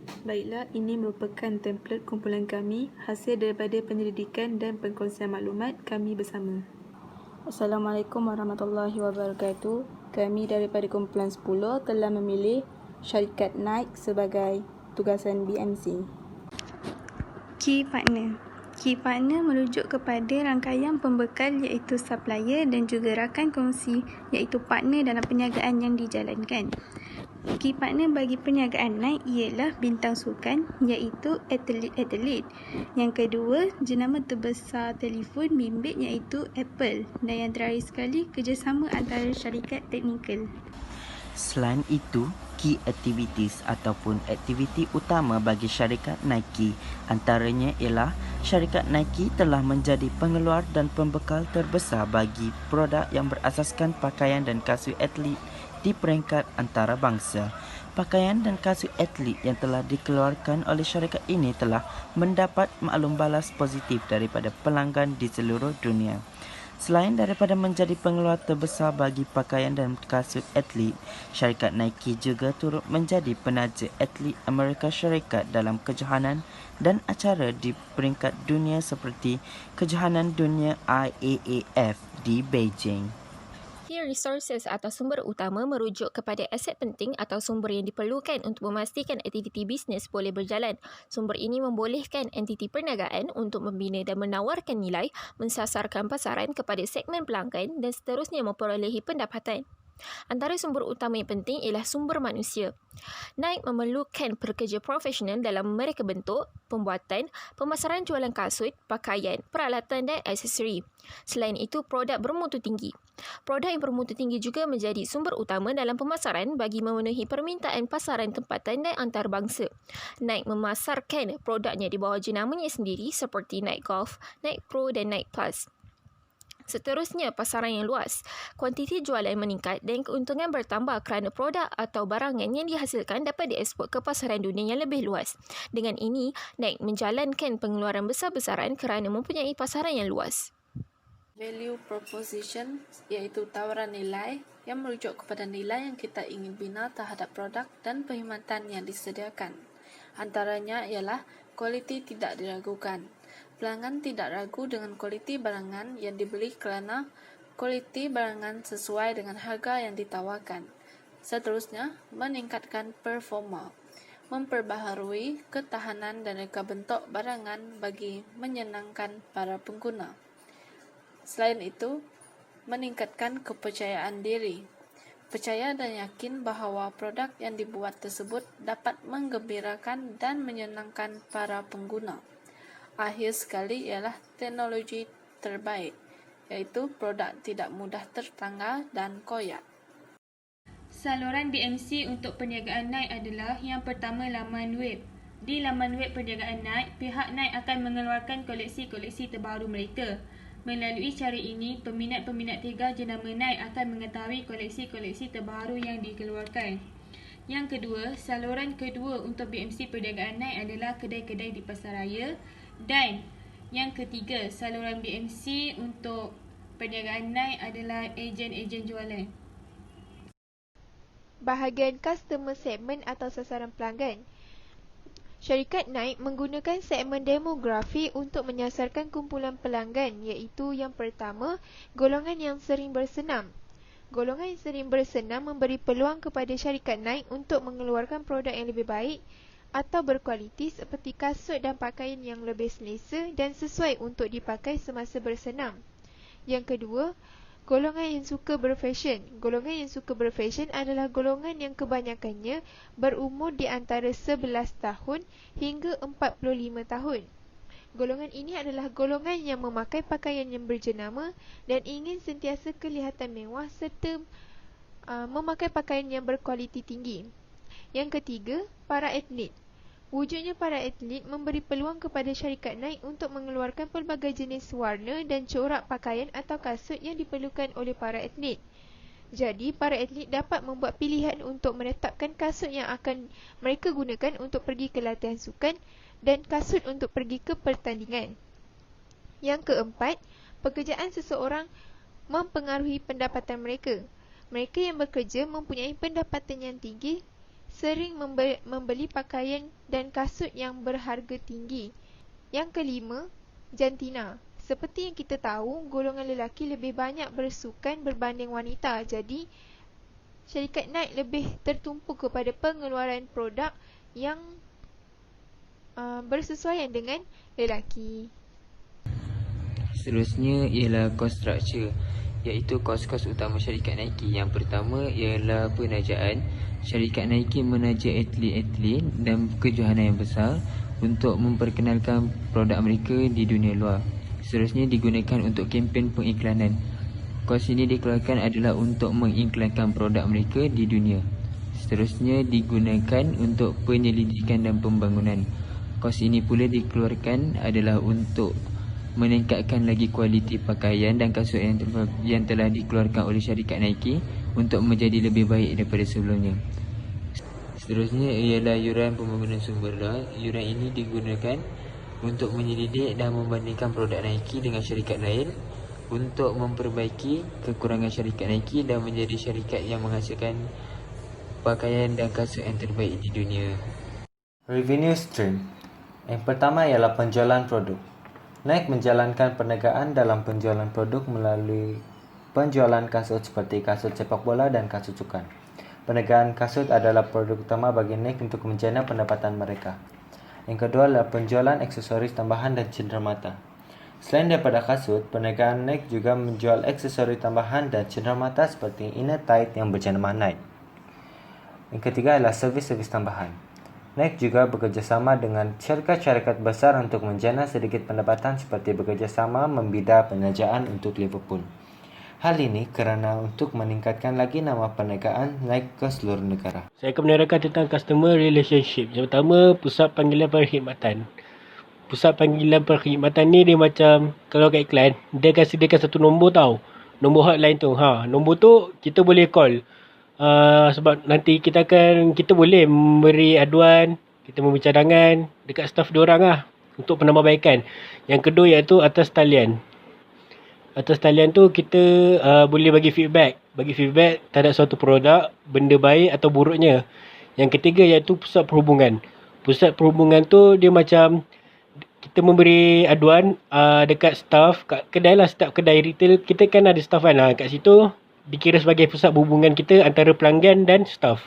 Baiklah, ini merupakan template kumpulan kami hasil daripada penyelidikan dan pengkongsian maklumat kami bersama. Assalamualaikum warahmatullahi wabarakatuh. Kami daripada kumpulan 10 telah memilih syarikat Nike sebagai tugasan BMC. Key partner. Key partner merujuk kepada rangkaian pembekal iaitu supplier dan juga rakan kongsi iaitu partner dalam perniagaan yang dijalankan. Key partner bagi perniagaan Nike ialah bintang sukan iaitu atlet. Yang kedua, jenama terbesar telefon bimbit iaitu Apple. Dan yang terakhir sekali, kerjasama antara syarikat teknikal. Selain itu, key activities ataupun aktiviti utama bagi syarikat Nike antaranya ialah syarikat Nike telah menjadi pengeluar dan pembekal terbesar bagi produk yang berasaskan pakaian dan kasut atlet di peringkat antarabangsa. Pakaian dan kasut atlet yang telah dikeluarkan oleh syarikat ini telah mendapat maklum balas positif daripada pelanggan di seluruh dunia. Selain daripada menjadi pengeluar terbesar bagi pakaian dan kasut atlet, syarikat Nike juga turut menjadi penaja atlet Amerika Syarikat dalam kejohanan dan acara di peringkat dunia seperti Kejohanan Dunia IAAF di Beijing. Key resources atau sumber utama merujuk kepada aset penting atau sumber yang diperlukan untuk memastikan aktiviti bisnes boleh berjalan. Sumber ini membolehkan entiti perniagaan untuk membina dan menawarkan nilai, mensasarkan pasaran kepada segmen pelanggan dan seterusnya memperolehi pendapatan. Antara sumber utama yang penting ialah sumber manusia. Nike memerlukan pekerja profesional dalam mereka bentuk, pembuatan, pemasaran jualan kasut, pakaian, peralatan dan aksesori. Selain itu, produk bermutu tinggi. Produk yang bermutu tinggi juga menjadi sumber utama dalam pemasaran bagi memenuhi permintaan pasaran tempatan dan antarabangsa. Nike memasarkan produknya di bawah jenamanya sendiri seperti Nike Golf, Nike Pro dan Nike Plus. Seterusnya, pasaran yang luas. Kuantiti jualan meningkat dan keuntungan bertambah kerana produk atau barangan yang dihasilkan dapat dieksport ke pasaran dunia yang lebih luas. Dengan ini, Nike menjalankan pengeluaran besar-besaran kerana mempunyai pasaran yang luas. Value proposition iaitu tawaran nilai yang merujuk kepada nilai yang kita ingin bina terhadap produk dan perkhidmatan yang disediakan. Antaranya ialah kualiti tidak diragukan. Pelanggan tidak ragu dengan kualiti barangan yang dibeli kerana kualiti barangan sesuai dengan harga yang ditawarkan. Seterusnya, meningkatkan performa, memperbaharui ketahanan dan reka bentuk barangan bagi menyenangkan para pengguna. Selain itu, meningkatkan kepercayaan diri. Percaya dan yakin bahawa produk yang dibuat tersebut dapat menggembirakan dan menyenangkan para pengguna. Akhir sekali ialah teknologi terbaik, iaitu produk tidak mudah tertanggal dan koyak. Saluran BMC untuk perniagaan Nike adalah yang pertama laman web. Di laman web perniagaan Nike, pihak Nike akan mengeluarkan koleksi-koleksi terbaru mereka. Melalui cara ini, peminat-peminat tiga jenama Nike akan mengetahui koleksi-koleksi terbaru yang dikeluarkan. Yang kedua, saluran kedua untuk BMC perniagaan Nike adalah kedai-kedai di pasaraya. Dan yang ketiga, saluran BMC untuk perniagaan Nike adalah ejen-ejen jualan. Bahagian customer segment atau sasaran pelanggan. Syarikat Nike menggunakan segmen demografi untuk menyasarkan kumpulan pelanggan iaitu yang pertama, golongan yang sering bersenam. Golongan yang sering bersenam memberi peluang kepada syarikat Nike untuk mengeluarkan produk yang lebih baik atau berkualiti seperti kasut dan pakaian yang lebih selesa dan sesuai untuk dipakai semasa bersenam. Yang kedua, golongan yang suka berfashion. Golongan yang suka berfashion adalah golongan yang kebanyakannya berumur di antara 11 tahun hingga 45 tahun. Golongan ini adalah golongan yang memakai pakaian yang berjenama dan ingin sentiasa kelihatan mewah serta memakai pakaian yang berkualiti tinggi. Yang ketiga, para atlet. Wujudnya para atlet memberi peluang kepada syarikat Nike untuk mengeluarkan pelbagai jenis warna dan corak pakaian atau kasut yang diperlukan oleh para atlet. Jadi, para atlet dapat membuat pilihan untuk menetapkan kasut yang akan mereka gunakan untuk pergi ke latihan sukan dan kasut untuk pergi ke pertandingan. Yang keempat, pekerjaan seseorang mempengaruhi pendapatan mereka. Mereka yang bekerja mempunyai pendapatan yang tinggi sering membeli pakaian dan kasut yang berharga tinggi. Yang kelima, jantina. Seperti yang kita tahu, golongan lelaki lebih banyak bersukan berbanding wanita. Jadi, syarikat Nike lebih tertumpu kepada pengeluaran produk yang bersesuaian dengan lelaki. Seterusnya ialah cost structure, iaitu kos-kos utama syarikat Nike. Yang pertama ialah penajaan. Syarikat Nike menaja atlet-atlet dan kejohanan yang besar untuk memperkenalkan produk mereka di dunia luar. Seterusnya digunakan untuk kempen pengiklanan. Kos ini dikeluarkan adalah untuk mengiklankan produk mereka di dunia. Seterusnya digunakan untuk penyelidikan dan pembangunan. Kos ini pula dikeluarkan adalah untuk meningkatkan lagi kualiti pakaian dan kasut yang telah dikeluarkan oleh syarikat Nike untuk menjadi lebih baik daripada sebelumnya. Seterusnya ialah yuran pembangunan sumber daya. Yuran ini digunakan untuk menyelidik dan membandingkan produk Nike dengan syarikat lain untuk memperbaiki kekurangan syarikat Nike dan menjadi syarikat yang menghasilkan pakaian dan kasut yang terbaik di dunia. Revenue stream. Yang pertama ialah penjualan produk. Nike menjalankan perniagaan dalam penjualan produk melalui penjualan kasut seperti kasut sepak bola dan kasut sukan. Perniagaan kasut adalah produk utama bagi Nike untuk menjana pendapatan mereka. Yang kedua adalah penjualan aksesoris tambahan dan cenderamata. Selain daripada kasut, perniagaan Nike juga menjual aksesoris tambahan dan cenderamata seperti inner tight yang berjenama Nike. Yang ketiga adalah servis-servis tambahan. Nike juga bekerjasama dengan syarikat-syarikat besar untuk menjana sedikit pendapatan seperti bekerjasama membida penajaan untuk Liverpool. Hal ini kerana untuk meningkatkan lagi nama perniagaan Nike ke seluruh negara. Saya akan menerangkan tentang customer relationship. Yang pertama, pusat panggilan perkhidmatan. Pusat panggilan perkhidmatan ni dia macam, kalau kat iklan, dia akan sediakan satu nombor tau. Nombor hotline tu. Nombor tu kita boleh call. Sebab nanti kita boleh memberi aduan, kita memberi cadangan dekat staff diorang lah untuk penambahbaikan. Yang kedua iaitu atas talian. Atas talian tu kita boleh bagi feedback terhadap suatu produk, benda baik atau buruknya. Yang ketiga iaitu pusat perhubungan. Pusat perhubungan tu dia macam kita memberi aduan dekat staff kat kedai lah, setiap kedai retail kita kan ada staff kan. Kat situ dikira sebagai pusat hubungan kita antara pelanggan dan staff.